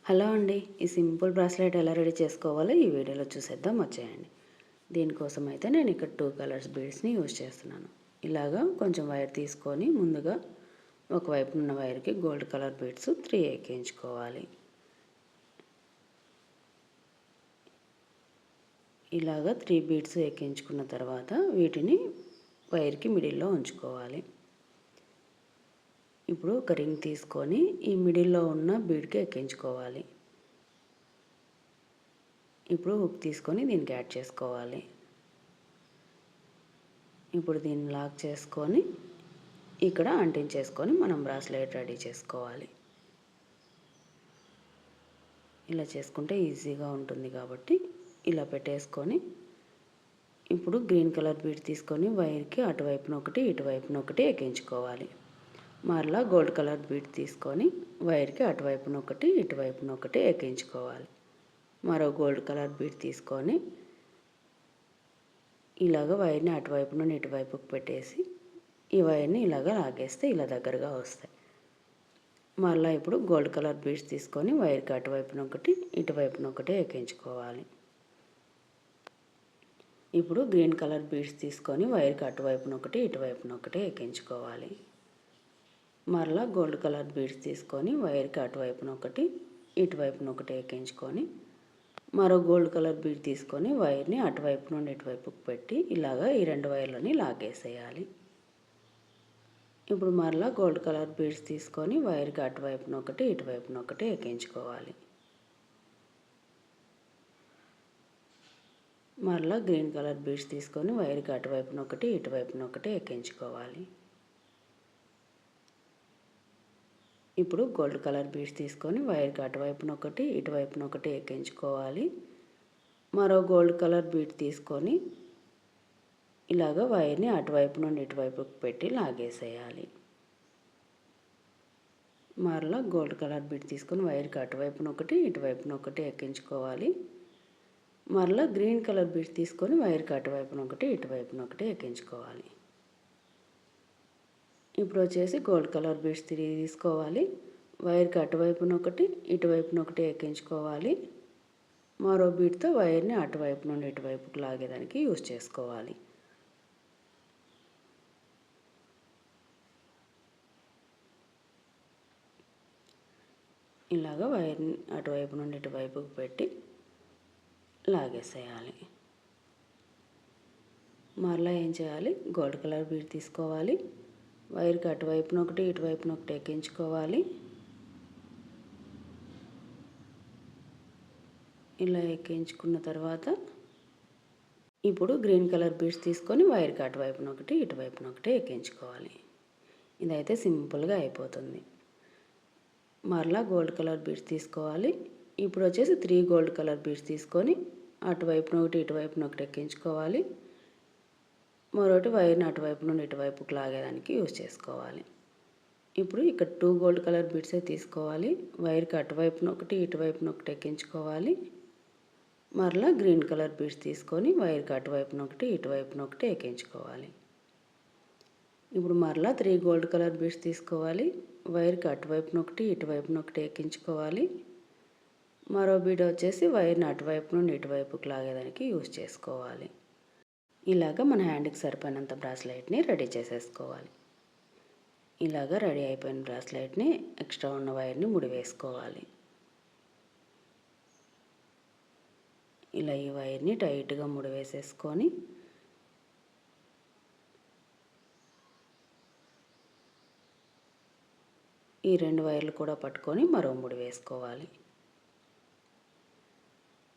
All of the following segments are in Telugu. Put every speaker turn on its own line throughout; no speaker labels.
హలో అండి, ఈ సింపుల్ బ్రాస్లెట్ ఎలా రెడీ చేసుకోవాలో ఈ వీడియోలో చూసేద్దాం, వచ్చేయండి. దీనికోసం అయితే నేను ఇక్కడ 2 కలర్స్ బీడ్స్ని యూజ్ చేస్తున్నాను. ఇలాగా కొంచెం వైర్ తీసుకొని ముందుగా ఒకవైపు ఉన్న వైర్కి గోల్డ్ కలర్ బీడ్స్ 3 ఎక్కించుకోవాలి. ఇలాగా 3 బీడ్స్ ఎక్కించుకున్న తర్వాత వీటిని వైర్కి మిడిల్లో ఉంచుకోవాలి. ఇప్పుడు ఒక రింగ్ తీసుకొని ఈ మిడిల్లో ఉన్న బీడ్కి ఎక్కించుకోవాలి. ఇప్పుడు హుక్ తీసుకొని దీనికి యాడ్ చేసుకోవాలి. ఇప్పుడు దీన్ని లాక్ చేసుకొని ఇక్కడ అంటించేసుకొని మనం బ్రాస్లెట్ రెడీ చేసుకోవాలి. ఇలా చేసుకుంటే ఈజీగా ఉంటుంది కాబట్టి ఇలా పెట్టేసుకొని ఇప్పుడు గ్రీన్ కలర్ బీడ్ తీసుకొని వైర్కి అటువైపున ఒకటి ఇటువైపున ఒకటి ఎక్కించుకోవాలి. మరలా గోల్డ్ కలర్ బీడ్ తీసుకొని వైర్కి అటువైపున ఒకటి ఇటువైపున ఒకటి ఎక్కించుకోవాలి. మరో గోల్డ్ కలర్ బీడ్ తీసుకొని ఇలాగ వైర్ని అటువైపు నుండి ఇటువైపుకి పెట్టేసి ఈ వైర్ని ఇలాగ లాగేస్తే ఇలా దగ్గరగా వస్తాయి. మరలా ఇప్పుడు గోల్డ్ కలర్ బీడ్స్ తీసుకొని వైర్కి అటువైపున ఒకటి ఇటువైపున ఒకటి ఎక్కించుకోవాలి. ఇప్పుడు గ్రీన్ కలర్ బీడ్స్ తీసుకొని వైర్కి అటువైపున ఒకటి ఇటువైపున ఒకటి ఎక్కించుకోవాలి. మరలా గోల్డ్ కలర్ బీడ్స్ తీసుకొని వైర్కి అటువైపున ఒకటి ఇటువైపున ఒకటి ఎక్కించుకొని మరో గోల్డ్ కలర్ బీడ్ తీసుకొని వైర్ని అటువైపు నుండి ఇటువైపుకి పెట్టి ఇలాగా ఈ 2 వైర్లని లాగేసేయాలి. ఇప్పుడు మరలా గోల్డ్ కలర్ బీడ్స్ తీసుకొని వైర్కి అటువైపున ఒకటి ఇటువైపున ఒకటి ఎక్కించుకోవాలి. మరలా గ్రీన్ కలర్ బీడ్స్ తీసుకొని వైర్కి అటువైపున ఒకటి ఇటువైపున ఒకటి ఎక్కించుకోవాలి. ఇప్పుడు గోల్డ్ కలర్ బీడ్స్ తీసుకొని వైర్కి అటువైపున ఒకటి ఇటువైపున ఒకటి ఎక్కించుకోవాలి. మరో గోల్డ్ కలర్ బీడ్ తీసుకొని ఇలాగ వైర్ని అటువైపు నుండి ఇటువైపుకి పెట్టి లాగేసేయాలి. మరలా గోల్డ్ కలర్ బీడ్ తీసుకొని వైర్కి అటువైపున ఒకటి ఇటువైపున ఒకటి ఎక్కించుకోవాలి. మరలా గ్రీన్ కలర్ బీడ్ తీసుకొని వైర్కి అటువైపున ఒకటి ఇటువైపున ఒకటి ఎక్కించుకోవాలి. ఇప్పుడు వచ్చేసి గోల్డ్ కలర్ బీడ్స్ 3 తీసుకోవాలి. వైర్కి అటువైపున ఒకటి ఇటువైపున ఒకటి ఎక్కించుకోవాలి. మరో బీడ్తో వైర్ని అటువైపు నుండి ఇటువైపుకి లాగేదానికి యూజ్ చేసుకోవాలి. ఇలాగ వైర్ని అటువైపు నుండి ఇటువైపుకి పెట్టి లాగేసేయాలి. మరలా ఏం చేయాలి, గోల్డ్ కలర్ బీడ్ తీసుకోవాలి. వైర్కి అటువైపున ఒకటి ఇటువైపున ఒకటి ఎక్కించుకోవాలి. ఇలా ఎక్కించుకున్న తర్వాత ఇప్పుడు గ్రీన్ కలర్ బీడ్స్ తీసుకొని వైర్కి అటువైపున ఒకటి ఇటువైపున ఒకటి ఎక్కించుకోవాలి. ఇదైతే సింపుల్గా అయిపోతుంది. మరలా గోల్డ్ కలర్ బీడ్స్ తీసుకోవాలి. ఇప్పుడు వచ్చేసి 3 గోల్డ్ కలర్ బీడ్స్ తీసుకొని అటువైపున ఒకటి ఇటువైపున ఒకటి ఎక్కించుకోవాలి. మరొకటి వైర్ని అటువైపు నుండి ఇటువైపుకి లాగేదానికి యూజ్ చేసుకోవాలి. ఇప్పుడు ఇక్కడ 2 గోల్డ్ కలర్ బీడ్సే తీసుకోవాలి. వైర్కి అటువైపున ఒకటి ఇటువైపున ఒకటి ఎక్కించుకోవాలి. మరలా గ్రీన్ కలర్ బీడ్స్ తీసుకొని వైర్కి అటువైపున ఒకటి ఇటువైపున ఒకటి ఎక్కించుకోవాలి. ఇప్పుడు మరలా 3 గోల్డ్ కలర్ బీడ్స్ తీసుకోవాలి. వైర్కి అటువైపున ఒకటి ఇటువైపున ఒకటి ఎక్కించుకోవాలి. మరో బీడ్ వచ్చేసి వైర్ని అటువైపు నుండి ఇటువైపుకి లాగేదానికి యూజ్ చేసుకోవాలి. ఇలాగ మన హ్యాండ్కి సరిపోయినంత బ్రాస్లెట్ని రెడీ చేసేసుకోవాలి. ఇలాగ రెడీ అయిపోయిన బ్రాస్లెట్ని ఎక్స్ట్రా ఉన్న వైర్ని ముడివేసుకోవాలి. ఇలా ఈ వైర్ని టైట్గా ముడివేసేసుకొని ఈ 2 వైర్లు కూడా పట్టుకొని మరో ముడి వేసుకోవాలి.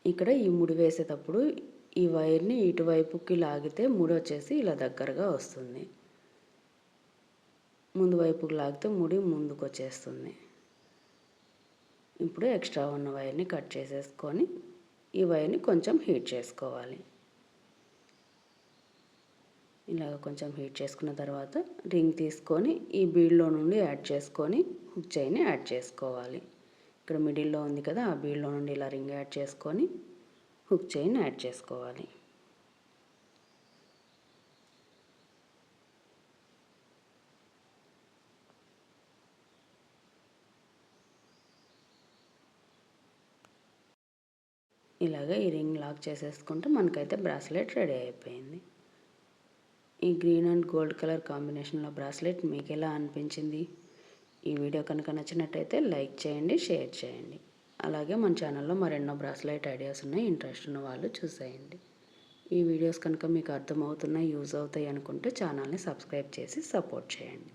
ఇక్కడ ఈ ముడి వేసేటప్పుడు ఈ వైర్ని ఇటువైపుకి లాగితే ముడి వచ్చేసి ఇలా దగ్గరగా వస్తుంది. ముందు వైపుకి లాగితే ముడి ముందుకు వచ్చేస్తుంది. ఇప్పుడు ఎక్స్ట్రా ఉన్న వైర్ని కట్ చేసేసుకొని ఈ వైర్ని కొంచెం హీట్ చేసుకోవాలి. ఇలాగ కొంచెం హీట్ చేసుకున్న తర్వాత రింగ్ తీసుకొని ఈ బీడ్లో నుండి యాడ్ చేసుకొని హుక్ చైన్ని యాడ్ చేసుకోవాలి. ఇక్కడ మిడిల్లో ఉంది కదా, ఆ బీడ్లో నుండి ఇలా రింగ్ యాడ్ చేసుకొని హుక్ చైన్ యాడ్ చేసుకోవాలి. ఇలాగ ఈ రింగ్ లాక్ చేసేసుకుంటే మనకైతే బ్రాస్లెట్ రెడీ అయిపోయింది. ఈ గ్రీన్ అండ్ గోల్డ్ కలర్ కాంబినేషన్లో బ్రాస్లెట్ మీకు ఎలా అనిపించింది? ఈ వీడియో కనుక నచ్చినట్టయితే లైక్ చేయండి, షేర్ చేయండి. అలాగే మన ఛానల్లో మరెన్నో బ్రాస్లెట్ ఐడియాస్ ఉన్నాయి, ఇంట్రెస్ట్ ఉన్న వాళ్ళు చూసేయండి. ఈ వీడియోస్ కనుక మీకు అర్థమవుతున్నాయి, యూజ్ అవుతాయి అనుకుంటే ఛానల్ని సబ్స్క్రైబ్ చేసి సపోర్ట్ చేయండి.